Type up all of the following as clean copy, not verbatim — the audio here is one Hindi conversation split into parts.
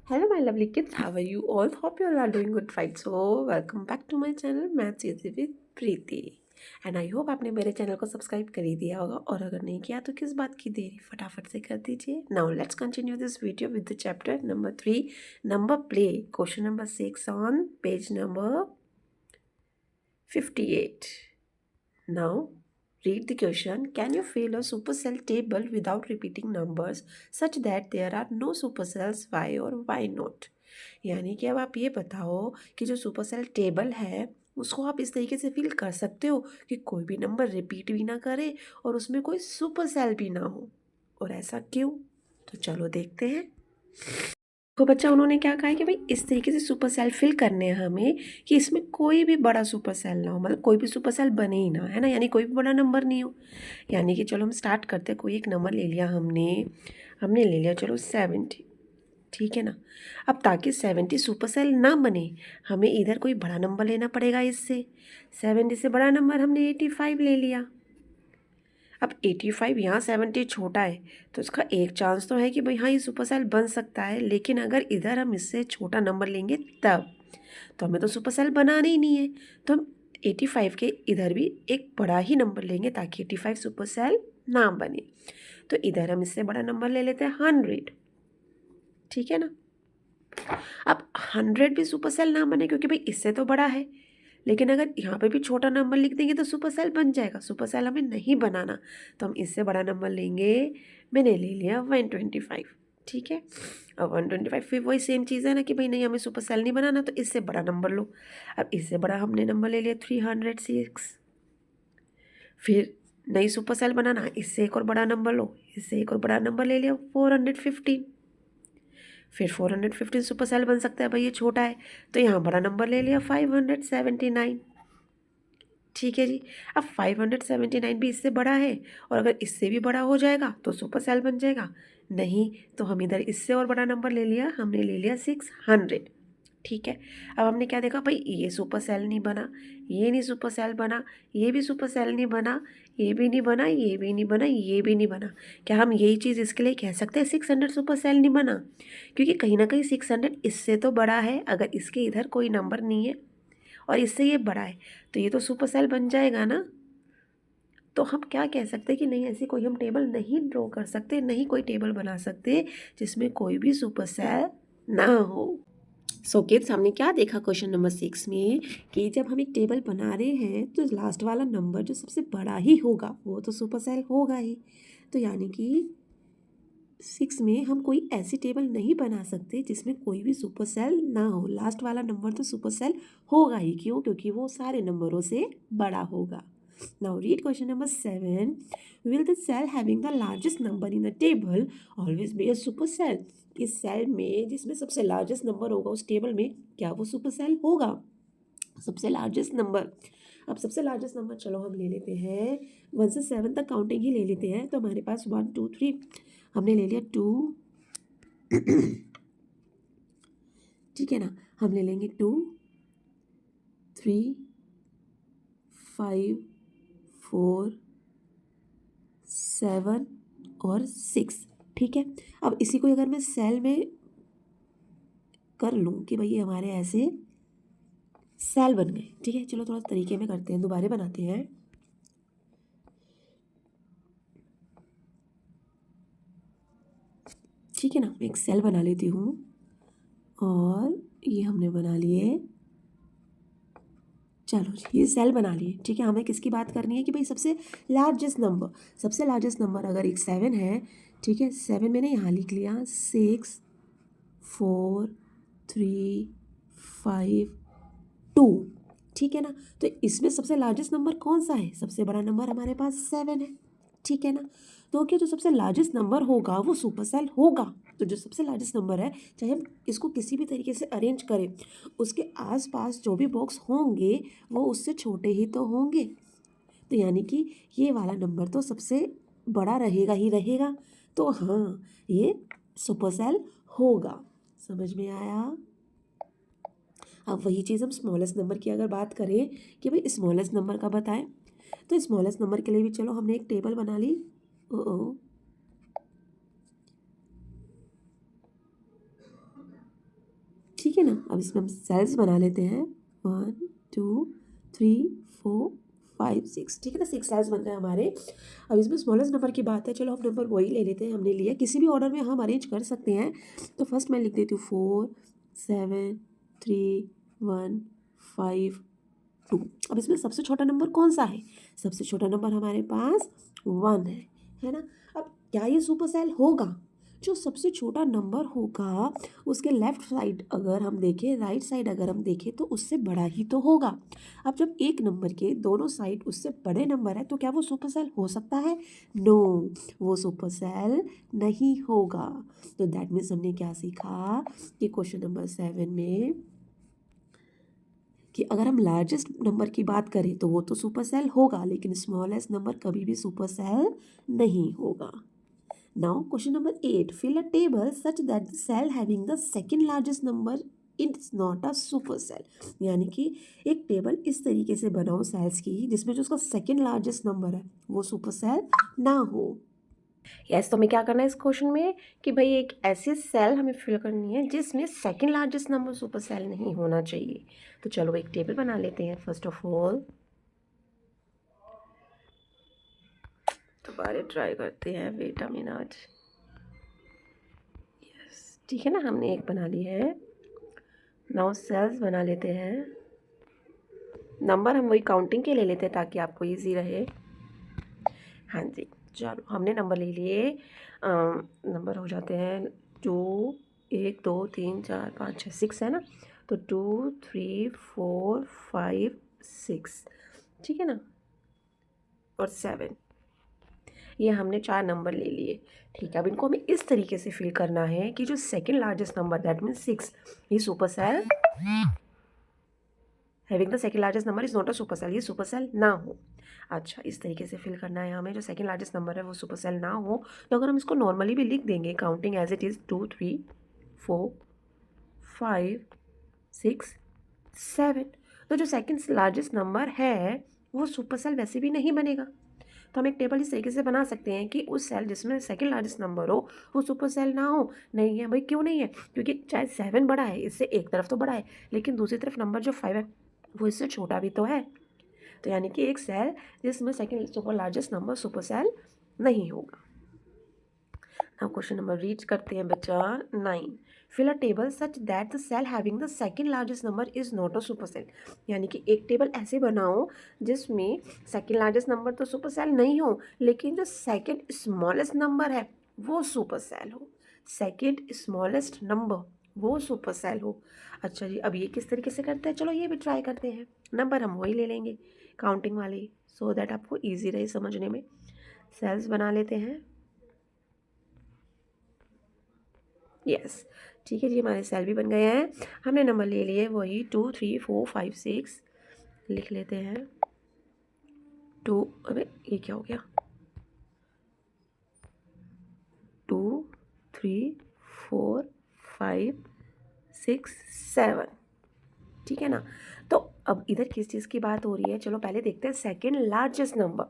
Hello, my lovely kids. How are you all? Hope you all are doing good, right? So, welcome back to my channel, Maths Easy with Preeti. And I hope आपने मेरे चैनल को सब्सक्राइब कर ही दिया होगा और अगर नहीं किया तो किस बात की देरी, फटाफट से कर दीजिए. Now let's continue this video with the chapter number 3, number play, question number 6 on page number 58. Now, read the question. Can you fill a supercell table without repeating numbers such that there are no supercells? Why or why not? यानी कि अब आप ये बताओ कि जो सुपरसेल टेबल है उसको आप इस तरीके से फिल कर सकते हो कि कोई भी नंबर रिपीट भी ना करे और उसमें कोई सुपरसेल भी ना हो, और ऐसा क्यों? तो चलो देखते हैं. तो बच्चा उन्होंने क्या कहा है कि भाई इस तरीके से सुपर सेल फिल करने हैं हमें कि इसमें कोई भी बड़ा सुपर सेल ना हो, मतलब कोई भी सुपर सेल बने ही ना, है ना, यानी कोई भी बड़ा नंबर नहीं हो. यानी कि चलो हम स्टार्ट करते हैं. कोई एक नंबर ले लिया हमने हमने ले लिया चलो 70. ठीक है ना. अब ताकि 70 सुपर सेल ना बने हमें इधर कोई बड़ा नंबर लेना पड़ेगा. इससे 70 से बड़ा नंबर हमने 85 ले लिया. अब 85 यहाँ 70 छोटा है तो इसका एक चांस तो है कि भाई हाँ ये सुपर सेल बन सकता है, लेकिन अगर इधर हम इससे छोटा नंबर लेंगे तब तो हमें तो सुपर सेल बनाना ही नहीं है. तो हम 85 के इधर भी एक बड़ा ही नंबर लेंगे ताकि 85 सुपर सेल ना बने. तो इधर हम इससे बड़ा नंबर ले लेते हैं 100. ठीक है ना. अब 100 भी सुपर सेल ना बने क्योंकि भाई इससे तो बड़ा है, लेकिन अगर यहाँ पे भी छोटा नंबर लिख देंगे तो सुपर सेल बन जाएगा. सुपर सेल हमें नहीं बनाना तो हम इससे बड़ा नंबर लेंगे. मैंने ले लिया 125. ठीक है. अब 125 फिर वही सेम चीज़ है ना कि भाई नहीं हमें सुपर सेल नहीं बनाना तो इससे बड़ा नंबर लो. अब इससे बड़ा हमने नंबर ले लिया 306. फिर नई सुपर सेल बनाना, इससे एक और बड़ा नंबर लो, इससे एक और बड़ा नंबर ले लिया 415. फिर 415 सुपर सेल बन सकता है भाई, ये छोटा है तो यहाँ बड़ा नंबर ले लिया 579. ठीक है जी. अब 579 भी इससे बड़ा है और अगर इससे भी बड़ा हो जाएगा तो सुपर सेल बन जाएगा. नहीं तो हम इधर इससे और बड़ा नंबर ले लिया, हमने ले लिया 600. ठीक है. अब हमने क्या देखा भाई ये सुपर सेल नहीं बना, ये नहीं सुपर सेल बना, ये भी सुपर सेल नहीं बना, ये भी नहीं बना, ये भी नहीं बना, ये भी नहीं बना. क्या हम यही चीज़ इसके लिए कह सकते हैं 600 सुपर सेल नहीं बना? क्योंकि कहीं ना कहीं 600 इससे तो बड़ा है. अगर इसके इधर कोई नंबर नहीं है और इससे ये बड़ा है तो ये तो सुपर सेल बन जाएगा ना. तो हम क्या कह सकते हैं कि नहीं ऐसी कोई हम टेबल नहीं ड्रॉ कर सकते, नहीं कोई टेबल बना सकते जिसमें कोई भी सुपर सेल ना हो. सो किड्स हमने क्या देखा क्वेश्चन नंबर 6 में कि जब हम एक टेबल बना रहे हैं तो लास्ट वाला नंबर जो सबसे बड़ा ही होगा वो तो सुपर सेल होगा ही. तो यानी कि 6 में हम कोई ऐसी टेबल नहीं बना सकते जिसमें कोई भी सुपर सेल ना हो. लास्ट वाला नंबर तो सुपर सेल होगा ही. क्यों? क्योंकि वो सारे नंबरों से बड़ा होगा. Now read question number 7. Will the cell having the largest number in the table always be a supercell? इस सेल में जिसमें सबसे लार्जेस्ट नंबर होगा उस टेबल में क्या वो सुपर सेल होगा? सबसे लार्जेस्ट नंबर. अब सबसे लार्जेस्ट नंबर चलो हम ले लेते हैं 1 से 7 तक काउंटिंग ही ले लेते हैं. तो हमारे पास 1 2 3 हमने ले लिया 2. ठीक है ना. हम ले लेंगे 2 3 5 4 7 और 6. ठीक है. अब इसी को अगर मैं सेल में कर लूँ कि भाई ये हमारे ऐसे सेल बन गए. ठीक है. चलो थोड़ा तरीके में करते हैं, दोबारा बनाते हैं. ठीक है ना. मैं एक सेल बना लेती हूँ और ये हमने बना लिए. चलो ये सेल बना लिए. ठीक है. हमें किसकी बात करनी है कि भाई सबसे लार्जेस्ट नंबर. सबसे लार्जेस्ट नंबर अगर एक 7 है. ठीक है. 7 मैंने यहाँ लिख लिया 6 4 3 5 2. ठीक है ना. तो इसमें सबसे लार्जेस्ट नंबर कौन सा है? सबसे बड़ा नंबर हमारे पास 7 है. ठीक है ना. तो क्या जो सबसे लार्जेस्ट नंबर होगा वो सुपर सेल होगा. तो जो सबसे लार्जेस्ट नंबर है चाहे हम इसको किसी भी तरीके से अरेंज करें उसके आसपास जो भी बॉक्स होंगे वो उससे छोटे ही तो होंगे. तो यानी कि ये वाला नंबर तो सबसे बड़ा रहेगा ही रहेगा. तो हाँ ये सुपर सेल होगा. समझ में आया? अब वही चीज़ हम स्मॉलेस्ट नंबर की अगर बात करें कि भाई स्मॉलेस्ट नंबर का बताएं तो स्मॉलेस्ट नंबर के लिए भी चलो हमने एक टेबल बना ली. ओ है ना। अब इसमें हम सेल्स बना लेते हैं 1 2 3 4 5 6, ठीक है ना, 6 सेल्स बन गए हमारे। अब इसमें स्मॉलेस्ट नंबर की बात है, चलो हम नंबर वही ले लेते हैं, हमने लिया, किसी भी ऑर्डर में हम अरेंज कर सकते हैं। तो फर्स्ट मैं लिख देती हूँ 4 7 3 1 5 2। अब इसमें सबसे छोटा नंबर कौन सा है? सबसे छोटा नंबर हमारे पास 1 है ना। अब क्या ये सुपर सेल होगा? जो सबसे छोटा नंबर होगा उसके लेफ्ट साइड अगर हम देखें, राइट साइड अगर हम देखें, तो उससे बड़ा ही तो होगा। अब जब एक नंबर के दोनों साइड उससे बड़े नंबर है तो क्या वो सुपर सेल हो सकता है? नो, वो सुपर सेल नहीं होगा। तो दैट मीन्स हमने क्या सीखा कि क्वेश्चन नंबर 7 में कि अगर हम लार्जेस्ट नंबर की बात करें तो वो तो सुपर सेल होगा, लेकिन स्मॉलेस्ट नंबर कभी भी सुपर सेल नहीं होगा। Now question number 8, fill a table such that the cell having the second largest number it's not a super cell. यानी कि एक टेबल इस तरीके से बनाओ सेल्स की जिसमें जो उसका सेकंड लार्जेस्ट नंबर है वो सुपर सेल ना हो। यस, तो हमें क्या करना है इस क्वेश्चन में कि भाई एक ऐसी सेल हमें फिल करनी है जिसमें second largest number super cell नहीं होना चाहिए। तो चलो एक टेबल बना लेते हैं। फर्स्ट ऑफ ऑल दोबारा ट्राई करते हैं, वेट अ मिनट। यस, ठीक है ना, हमने एक बना ली है। नाउ सेल्स बना लेते हैं। नंबर हम वही काउंटिंग के ले लेते हैं ताकि आपको इजी रहे। हाँ जी, चलो हमने नंबर ले लिए। नंबर हो जाते हैं 2 1 2 3 4 5 6 6 है ना। तो 2 3 4 5 6, ठीक है ना, और 7, ये हमने 4 नंबर ले लिए। ठीक है, अब इनको हमें इस तरीके से फिल करना है कि जो second largest number that means 6, ये super cell having the second largest number is not a super cell, ये सुपर सेल ना हो। अच्छा, इस तरीके से फिल करना है हमें, जो सेकंड लार्जेस्ट नंबर है वो सुपर सेल ना हो। तो अगर हम इसको नॉर्मली भी लिख देंगे काउंटिंग एज इट इज़ 2 3 4 5 6 7, तो जो सेकंड लार्जेस्ट नंबर है वो सुपर सेल वैसे भी नहीं बनेगा। तो हम एक टेबल इस तरीके से बना सकते हैं कि उस सेल जिसमें सेकंड लार्जेस्ट नंबर हो वो सुपर सेल ना हो। नहीं है भाई, क्यों नहीं है? क्योंकि चाहे 7 बड़ा है, इससे एक तरफ तो बड़ा है, लेकिन दूसरी तरफ नंबर जो 5 है वो इससे छोटा भी तो है। तो यानी कि एक सेल जिसमें second super largest number super cell नहीं होगा। अब क्वेश्चन नंबर रीड करते हैं बच्चा 9, fill a table such that the cell having the second largest number is not a super cell. यानी कि एक टेबल ऐसे बनाओ जिसमें सेकंड लार्जेस्ट नंबर तो सुपर सेल नहीं हो, लेकिन जो सेकंड स्मॉलेस्ट नंबर है वो सुपर सेल हो। सेकंड स्मॉलेस्ट नंबर वो सुपर सेल हो। अच्छा जी, अब ये किस तरीके से करते हैं, चलो ये भी ट्राई करते हैं। नंबर हम वही ले लेंगे काउंटिंग वाले, सो दैट आपको ईजी रहे समझने में। सेल्स बना लेते हैं। यस, ठीक है जी, हमारे सेल भी बन गए हैं। हमने नंबर ले लिए वही 2 3 4 5 6, लिख लेते हैं 2, अबे ये क्या हो गया, 2 3 4 5 6 7, ठीक है ना। तो अब इधर किस चीज़ की बात हो रही है, चलो पहले देखते हैं second largest number.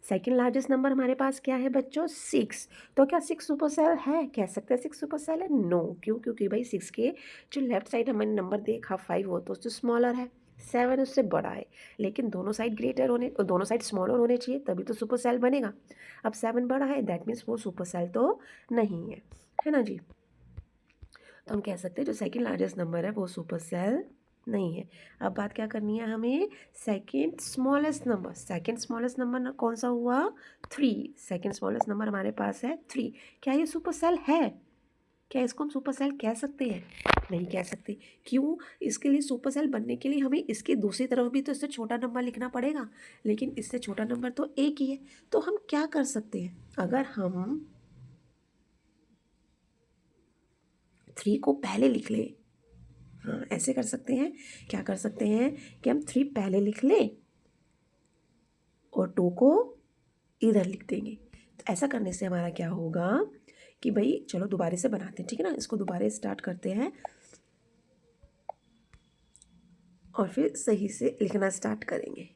Second largest number हमारे पास क्या है बच्चों, 6। तो क्या 6 सुपर सेल है? कह सकते हैं 6 सुपर सेल है? नो, क्यों? क्योंकि भाई 6 के जो लेफ्ट साइड हमने नंबर देखा 5 वो तो उससे स्मॉलर है, 7 उससे बड़ा है, लेकिन दोनों साइड ग्रेटर होने, दोनों साइड स्मॉलर होने चाहिए तभी तो सुपर सेल बनेगा। अब 7 बड़ा है, दैट मीन्स वो सुपर सेल तो नहीं है ना जी। तो हम कह सकते हैं जो सेकंड लार्जेस्ट नंबर है वो सुपर सेल नहीं है। अब बात क्या करनी है हमें, second smallest number. Second smallest number कौन सा हुआ, 3। सेकंड स्मॉलेस्ट नंबर हमारे पास है 3। क्या ये सुपर सेल है? क्या इसको हम सुपर सेल कह सकते हैं? नहीं कह सकते। क्यों? इसके लिए सुपर सेल बनने के लिए हमें इसकी दूसरी तरफ भी तो इससे छोटा नंबर लिखना पड़ेगा, लेकिन इससे छोटा नंबर तो एक ही है। तो हम क्या कर सकते हैं, अगर हम 3 को पहले लिख लें, हाँ ऐसे कर सकते हैं। क्या कर सकते हैं कि हम 3 पहले लिख लें और 2 को इधर लिख देंगे। तो ऐसा करने से हमारा क्या होगा कि भाई चलो दोबारा से बनाते हैं, ठीक है ना, इसको दोबारा स्टार्ट करते हैं और फिर सही से लिखना स्टार्ट करेंगे।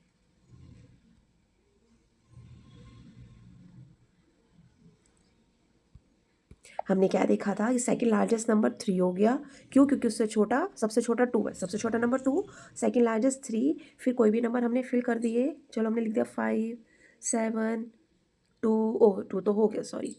हमने क्या देखा था, सेकंड लार्जेस्ट नंबर 3 हो गया। क्यों? क्योंकि उससे छोटा, सबसे छोटा 2 है, सबसे छोटा नंबर 2, सेकंड लार्जेस्ट 3। फिर कोई भी नंबर हमने फिल कर दिए। चलो हमने लिख दिया 5, 7, 2, ओह 2 तो हो गया, सॉरी,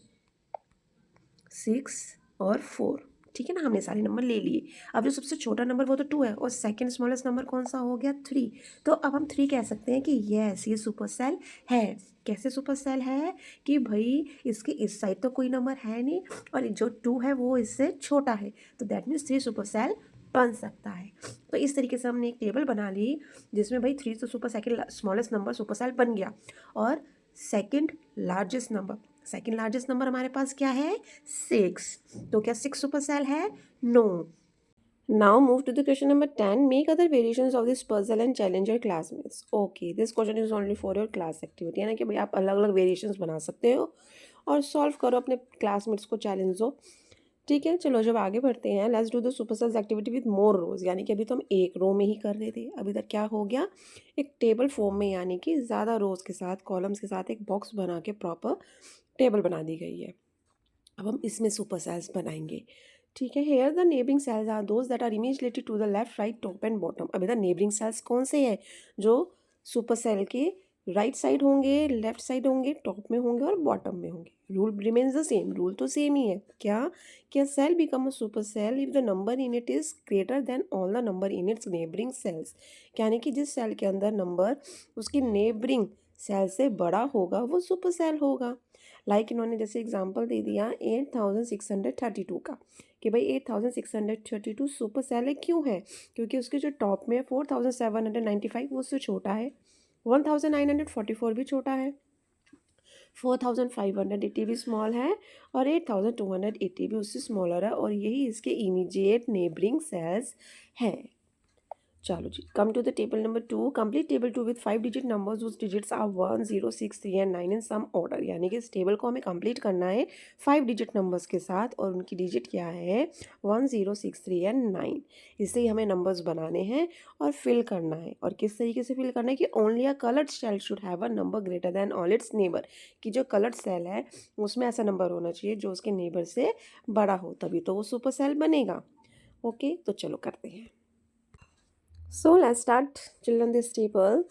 6 और 4। ठीक है ना, हमने सारे नंबर ले लिए। अब जो सबसे छोटा नंबर वो तो 2 है, और सेकंड स्मॉलेस्ट नंबर कौन सा हो गया? 3। तो अब हम 3 कह सकते हैं कि यस, ये सुपर सेल है। कैसे सुपर सेल है? कि भाई इसके इस साइड तो कोई नंबर है नहीं, और जो 2 है वो इससे छोटा है, तो दैट मीन्स 3 सुपर सेल बन सकता है। तो इस तरीके से हमने एक टेबल बना ली जिसमें भाई 3 तो super second smallest number super cell बन गया, और second largest number, second largest number हमारे पास क्या है? 6। तो क्या 6 सुपर सेल है? No. Now move to the question number 10. Make other variations of this puzzle and challenge your classmates. Okay, this question is only for your class activity. है ना कि भाई आप अलग अलग वेरिएशंस बना सकते हो और सॉल्व करो, अपने क्लासमेट्स को चैलेंज दो। ठीक है, चलो जब आगे बढ़ते हैं, let's do the super cells activity with more rows. यानी कि अभी तो हम एक रो में ही कर रहे थे, अभी तक क्या हो गया, एक टेबल फॉर्म में, यानी कि ज़्यादा रोज के साथ, कॉलम्स के साथ एक बॉक्स बना के प्रॉपर टेबल बना दी गई है। अब हम इसमें सुपर सेल्स बनाएंगे। ठीक है, here the neighbouring cells are those that are immediately to the left, right, top and bottom. अब इधर नेबरिंग सेल्स कौन से हैं? जो सुपर सेल के राइट साइड होंगे, लेफ्ट साइड होंगे, टॉप में होंगे और बॉटम में होंगे। Rule remains the same, rule तो सेम ही है। क्या cell become a super cell if the number in it is greater than all the number in its neighbouring cells. यानी कि जिस सेल के अंदर नंबर उसकी नेबरिंग सेल से बड़ा होगा वो सुपर सेल होगा। लाइक इन्होंने जैसे एग्जांपल दे दिया 8632 का, कि भाई 8632 सुपर सेल है। क्यों है? क्योंकि उसके जो टॉप में 4795 वो उससे छोटा है, 1944 भी छोटा है, 4580 भी स्मॉल है, और 8280 भी उससे स्मॉलर है, और यही इसके इमीडिएट नेबरिंग सेल्स है। चलो जी, come to the table number 2। Complete table 2 with 5 digit numbers whose digits are 1, 0, 6, 3 and 9 in some order. यानी कि इस टेबल को हमें कंप्लीट करना है 5 डिजिट नंबर्स के साथ, और उनकी डिजिट क्या है? 1, 0, 6, 3 एंड 9। इससे ही हमें नंबर्स बनाने हैं और फिल करना है। और किस तरीके से फिल करना है? कि only a coloured cell should have a number greater than all its neighbour. कि जो कलर्ड सेल है उसमें ऐसा नंबर होना चाहिए जो उसके नेबर से बड़ा हो, तभी तो वो सुपर सेल बनेगा। ओके, तो चलो करते हैं। So let's start children this table.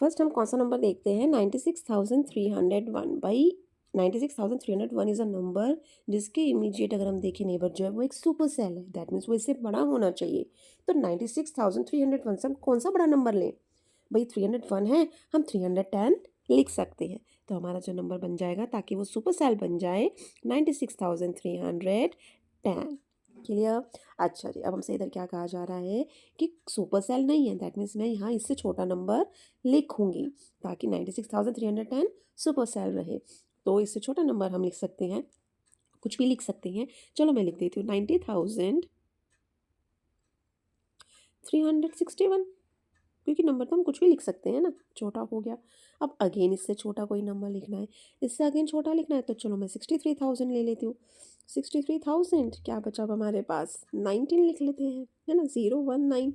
First हम कौन सा नंबर देखते हैं? 96,301। भाई 96,301 इज़ अ नंबर जिसके इमीडिएट अगर हम देखें नेबर जो है वो एक सुपर सेल है, दैट मीन्स वो इससे बड़ा होना चाहिए। तो 96,301 से हम कौन सा बड़ा नंबर लें? भाई 301 है, हम 310 लिख सकते हैं। तो हमारा जो नंबर बन जाएगा, ताकि वो सुपर सेल बन जाए, 96,310। क्लियर? अच्छा जी, अब हमसे इधर क्या कहा जा रहा है कि सुपर सेल नहीं है, दैट मीन्स मैं यहाँ इससे छोटा नंबर लिखूंगी ताकि 96,310 सुपर सेल रहे। तो इससे छोटा नंबर हम लिख सकते हैं, कुछ भी लिख सकते हैं। चलो मैं लिख देती हूँ 90,361, क्योंकि नंबर तो हम कुछ भी लिख सकते हैं ना, छोटा हो गया। अब अगेन इससे छोटा कोई नंबर लिखना है, इससे अगेन छोटा लिखना है, तो चलो मैं 63,000 ले लेती हूँ। 63,000 क्या बचा अब हमारे पास? 19 लिख लेते हैं, है ना, 019।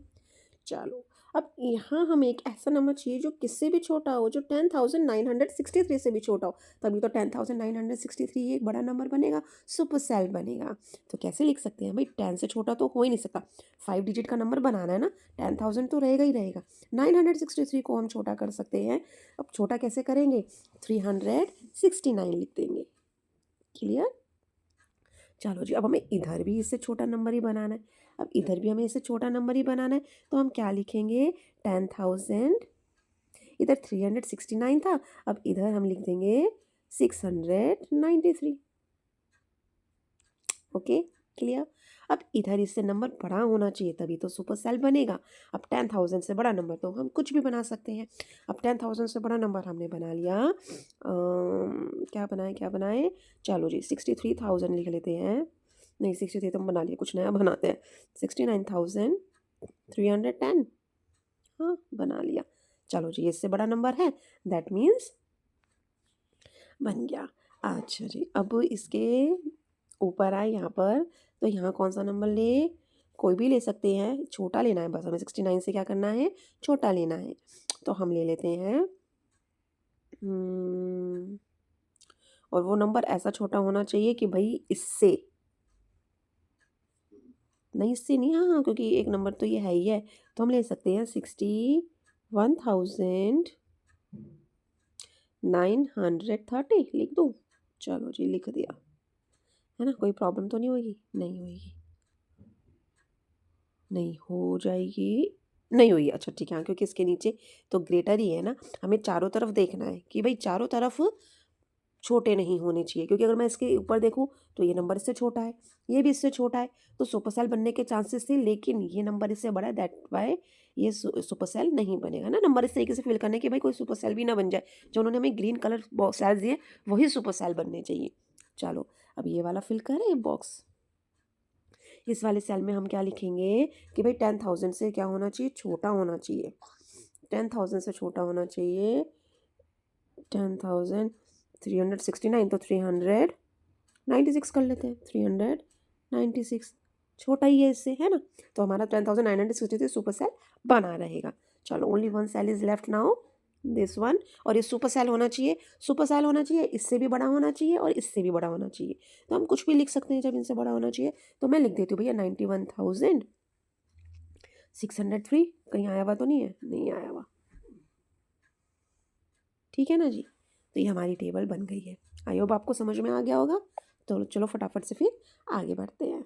चलो, अब यहाँ हमें एक ऐसा नंबर चाहिए जो किससे भी छोटा हो, जो 10,963 से भी छोटा हो, तभी तो 10,963 एक बड़ा नंबर बनेगा, सुपर सेल बनेगा। तो कैसे लिख सकते हैं भाई? 10 से छोटा तो हो ही नहीं सकता, 5 डिजिट का नंबर बनाना है ना, 10,000 तो रहेगा ही रहेगा। 963 को हम छोटा कर सकते हैं। अब छोटा कैसे करेंगे? 369 लिख देंगे। क्लियर? चलो जी, अब हमें इधर भी इससे छोटा नंबर ही बनाना है। अब इधर भी हमें इससे छोटा नंबर ही बनाना है, तो हम क्या लिखेंगे? 10,000, इधर 369 था, अब इधर हम लिख देंगे 693। Okay, clear? अब इधर इससे नंबर बड़ा होना चाहिए, तभी तो सुपर सेल बनेगा। अब 10,000 से बड़ा नंबर तो हम कुछ भी बना सकते हैं। अब 10,000 से बड़ा नंबर हमने बना लिया, क्या बनाए? चलो जी, 63,000 लिख लेते हैं। नहीं, 63 तो हम बना लिया, कुछ नया बनाते हैं। 69,310, हाँ बना लिया। चलो जी, इससे बड़ा नंबर है, दैट मीन्स बन गया। अच्छा जी, अब इसके ऊपर आए यहाँ पर, तो यहाँ कौन सा नंबर ले? कोई भी ले सकते हैं, छोटा लेना है बस हमें। 69 से क्या करना है? छोटा लेना है। तो हम ले लेते हैं और वो नंबर ऐसा छोटा होना चाहिए कि भाई इससे नहीं, इससे नहीं, हाँ, क्योंकि एक नंबर तो ये है ही है, तो हम ले सकते हैं 61,930 लिख दूँ? चलो जी, लिख दिया। है ना, कोई प्रॉब्लम तो नहीं होगी? नहीं होगी, नहीं हो जाएगी, नहीं हुई। अच्छा ठीक है, हाँ, क्योंकि इसके नीचे तो ग्रेटर ही है ना, हमें चारों तरफ देखना है कि भाई चारों तरफ छोटे नहीं होने चाहिए, क्योंकि अगर मैं इसके ऊपर देखूँ तो ये नंबर इससे छोटा है, ये भी इससे छोटा है, तो सुपर सेल बनने के चांसेस थे, लेकिन ये नंबर इससे बड़ा है, दैट वाई ये सुपर सेल नहीं बनेगा ना। नंबर इस तरीके से फिल करने के भाई कोई सुपर सेल भी ना बन जाए, जो उन्होंने हमें ग्रीन कलर सेल्स दिए वही सुपर सेल बनने चाहिए। चलो अब ये वाला फिल करें बॉक्स। इस वाले सेल में हम क्या लिखेंगे कि भाई 10,000 से क्या होना चाहिए, छोटा होना चाहिए, 10,000 से छोटा होना चाहिए, 10,369, तो 396 कर लेते हैं, 396 छोटा ही है इससे, है ना, तो हमारा 10,963 सुपर सेल बना रहेगा। चलो only one cell is left now, this one, और ये सुपर सेल होना चाहिए, सुपर सेल होना चाहिए, इससे भी बड़ा होना चाहिए और इससे भी बड़ा होना चाहिए, तो हम कुछ भी लिख सकते हैं जब इनसे बड़ा होना चाहिए, तो मैं लिख देती हूँ भैया 91,603, कहीं आया हुआ तो नहीं है, नहीं आया हुआ, ठीक है ना जी। तो ये हमारी टेबल बन गई है, आई होप आपको समझ में आ गया होगा। तो चलो फटाफट से फिर आगे बढ़ते हैं।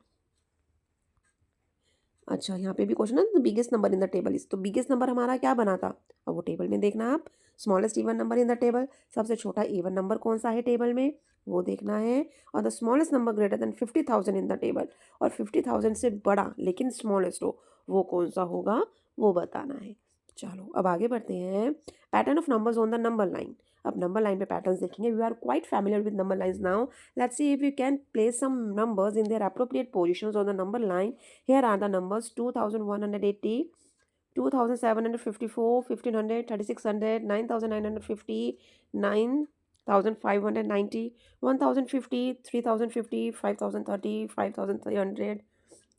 अच्छा यहाँ पे भी क्वेश्चन है, the biggest number in the table is, तो बिगेस्ट नंबर हमारा क्या बना था, अब वो टेबल में देखना आप, smallest even number in the table, सबसे छोटा इवन नंबर कौन सा है टेबल में वो देखना है, और the smallest number greater then 50,000 in the table, और 50,000 से बड़ा लेकिन स्मॉलेस्ट हो वो कौन सा होगा वो बताना है। चलो अब आगे बढ़ते हैं, pattern of numbers on the number line. अब नंबर लाइन पे पैटर्न्स देखेंगे, we are quite familiar with number lines now, let's see if you can place some numbers in there appropriate positions on the number line. Here are the numbers 2180, 2754, 1500, 3600, 9950, 9590, 1050, 3050, 5030, 5300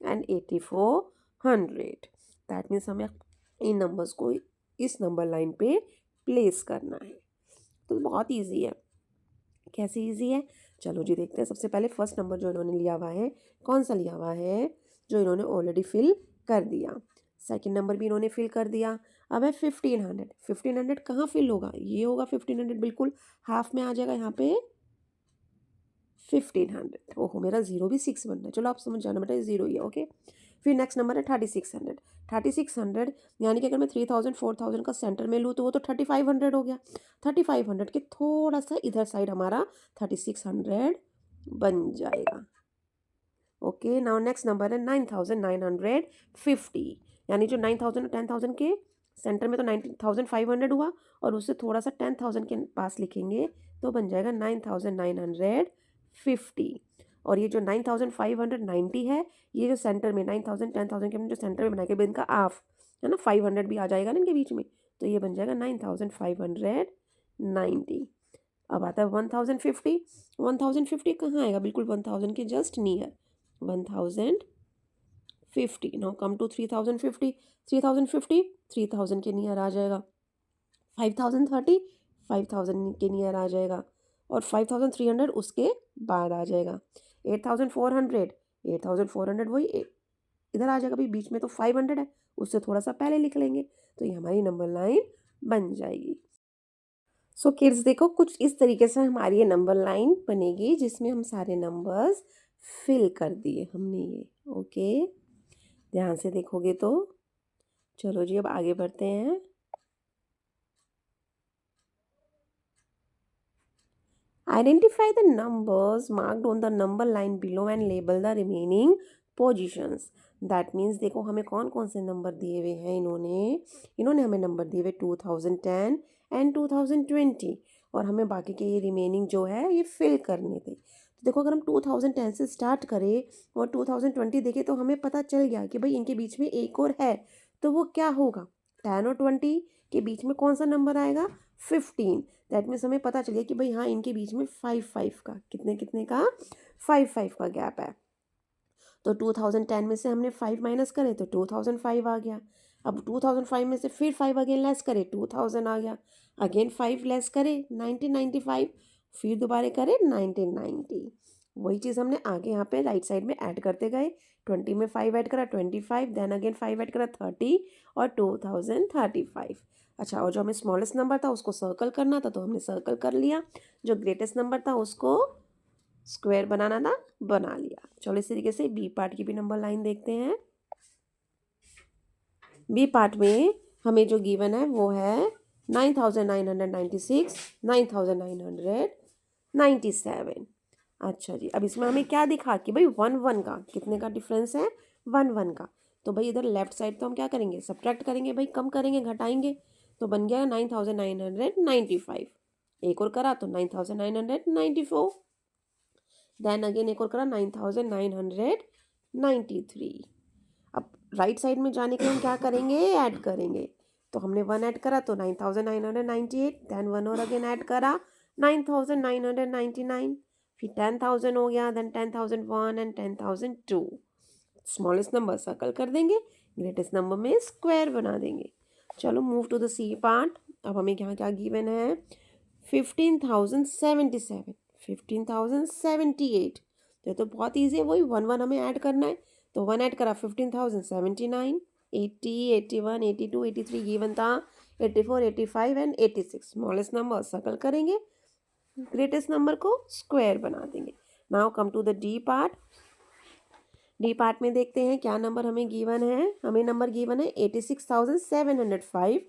and 8400। That means हमें इन नंबर्स को इस नंबर लाइन पे प्लेस करना है, तो बहुत ईजी है। कैसे ईजी है, चलो जी देखते हैं। सबसे पहले फर्स्ट नंबर जो इन्होंने लिया हुआ है, कौन सा लिया हुआ है, जो इन्होंने ऑलरेडी फिल कर दिया। सेकंड नंबर भी इन्होंने फिल कर दिया। अब है 1500, 1500 कहाँ फिल होगा, ये होगा 1500, बिल्कुल हाफ में आ जाएगा यहाँ पे 1500। ओहो मेरा जीरो भी 6 बनना है, चलो आप समझ जाना बेटा जीरो ही है, ओके। फिर नेक्स्ट नंबर है 3600, 3600 यानी कि अगर मैं 3000 4000 का सेंटर में लूँ तो वो तो 3500 हो गया, 3500 के थोड़ा सा इधर साइड हमारा 3600 बन जाएगा, ओके। नाउ नेक्स्ट नंबर है 9950, यानी जो 9000 और 10000 के सेंटर में तो 9500 हुआ, और उससे थोड़ा सा 10000 के पास लिखेंगे तो बन जाएगा 9950। और ये जो 9590 है, ये जो सेंटर में 9000 10000 के हमने जो सेंटर में बनाया इनका हाफ है ना, 500 भी आ जाएगा ना इनके बीच में, तो ये बन जाएगा 9590। अब आता है 1050, 1050 कहाँ आएगा, बिल्कुल 1000 के just near, 1050। Now come to 3050, 3050 3000 के नियर आ जाएगा, 5030 5000 के नियर आ जाएगा, और 5300 उसके बाद आ जाएगा, 8400 8400 वही इधर आ जाएगा, भाई बीच में तो 500 है, उससे थोड़ा सा पहले लिख लेंगे, तो ये हमारी नंबर लाइन बन जाएगी। सो किड्स देखो कुछ इस तरीके से हमारी ये नंबर लाइन बनेगी, जिसमें हम सारे नंबर्स फिल कर दिए हमने ये, ओके। ध्यान से देखोगे तो चलो जी अब आगे बढ़ते हैं। Identify the numbers marked on the number line below and label the remaining positions. That means देखो हमें कौन कौन से नंबर दिए हुए हैं, इन्होंने हमें नंबर दिए हुए 2010 एंड 2020, और हमें बाकी के ये रिमेनिंग जो है ये फिल करने थे। तो देखो अगर हम 2010 से स्टार्ट करें और 2020 देखें तो हमें पता चल गया कि भाई इनके बीच में एक और है, तो वो क्या होगा, 10 और 20 के बीच में कौन सा नंबर आएगा, 15। दैट मीन्स हमें पता चल गया कि भाई हाँ इनके बीच में 5 का कितने कितने का 5 का गैप है। तो 2010 में से हमने 5 माइनस करे तो 2005 आ गया। अब 2005 में से फिर 5 अगेन लेस करे 2000 आ गया, अगेन 5 लेस करे 1995, फिर दोबारा करें 1990, वही चीज़ हमने आगे यहाँ पे राइट साइड में ऐड करते गए। 20 में 5 ऐड करा 25, देन अगेन 5 ऐड करा 30 और 2035। अच्छा, और जो हमें स्मॉलेस्ट नंबर था उसको सर्कल करना था तो हमने सर्कल कर लिया, जो ग्रेटेस्ट नंबर था उसको स्क्वायर बनाना था, बना लिया। चलो इस तरीके से बी पार्ट की भी नंबर लाइन देखते हैं। बी पार्ट में हमें जो गिवन है वो है 9996, 9997। अच्छा जी, अब इसमें हमें क्या दिखा कि भाई 1 1 का कितने का डिफरेंस है, 1 1 का। तो भाई इधर लेफ्ट साइड तो हम क्या करेंगे, सब्ट्रैक्ट करेंगे भाई, कम करेंगे, घटाएंगे। तो बन गया 9995। एक और करा तो 9994। देन अगेन एक और करा 9993। अब राइट साइड में जाने के लिए हम क्या करेंगे, ऐड करेंगे। तो हमने 1 ऐड करा तो 9998, देन 1 और अगेन ऐड करा 9999, फिर 10,000 हो गया, then 10,001 and 10,002। Smallest number circle कर देंगे, ग्रेटेस्ट नंबर में स्क्वायर बना देंगे। चलो move to the C part. अब हमें क्या क्या गिवन है, 15,077, 15,078। तो बहुत ईजी है, वही 1 1 हमें ऐड करना है। तो 1 ऐड करा 15,079, 80, 81, 82, 83 गिवन था, 84, 85 एंड 86। स्मॉलेस्ट नंबर सर्कल करेंगे, ग्रेटेस्ट नंबर को स्क्वायर बना देंगे। Now come to the D part. D part में देखते हैं क्या नंबर हमें गिवन है। हमें नंबर गिवन है 86,705,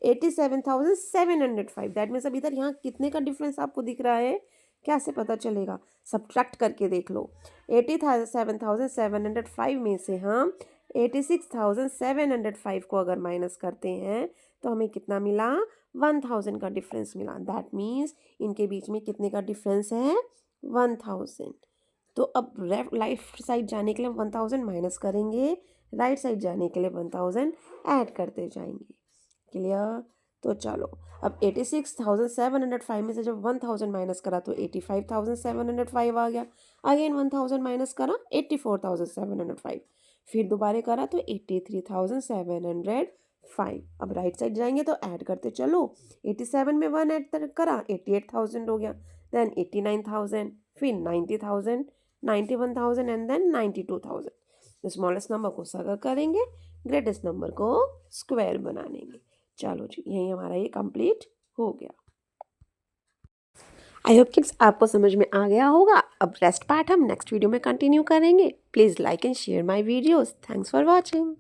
87,705। दैट मीन्स अब इधर यहाँ कितने का डिफरेंस आपको दिख रहा है, कैसे पता चलेगा, सब्ट्रैक्ट करके देख लो। 87,705 में से हम 86,705 को अगर माइनस करते हैं तो हमें कितना मिला, 1000 का डिफरेंस मिला। दैट मीन्स इनके बीच में कितने का डिफरेंस है, 1000। तो अब लेफ्ट साइड जाने के लिए हम 1000 माइनस करेंगे, राइट साइड जाने के लिए 1000 ऐड करते जाएंगे। क्लियर। तो चलो अब 86,705 में से जब 1000 माइनस करा तो 85,705 आ गया। अगेन 1000 माइनस करा 84,705, फिर दोबारा करा तो 83,705। अब राइट साइड जाएंगे तो ऐड करते चलो, 87 में 1 ऐड करा 88,000 हो गया, देन 89,000, फिर 90,000, 91,000 एंड देन 92,000। तो स्मॉलेस्ट नंबर को सर्कल करेंगे, ग्रेटेस्ट नंबर को स्क्वायर बना लेंगे। चलो जी, यही हमारा ये कंप्लीट हो गया। आई होप किड्स आपको समझ में आ गया होगा। अब रेस्ट पार्ट हम नेक्स्ट वीडियो में कंटिन्यू करेंगे। Please like and share my videos. Thanks for watching.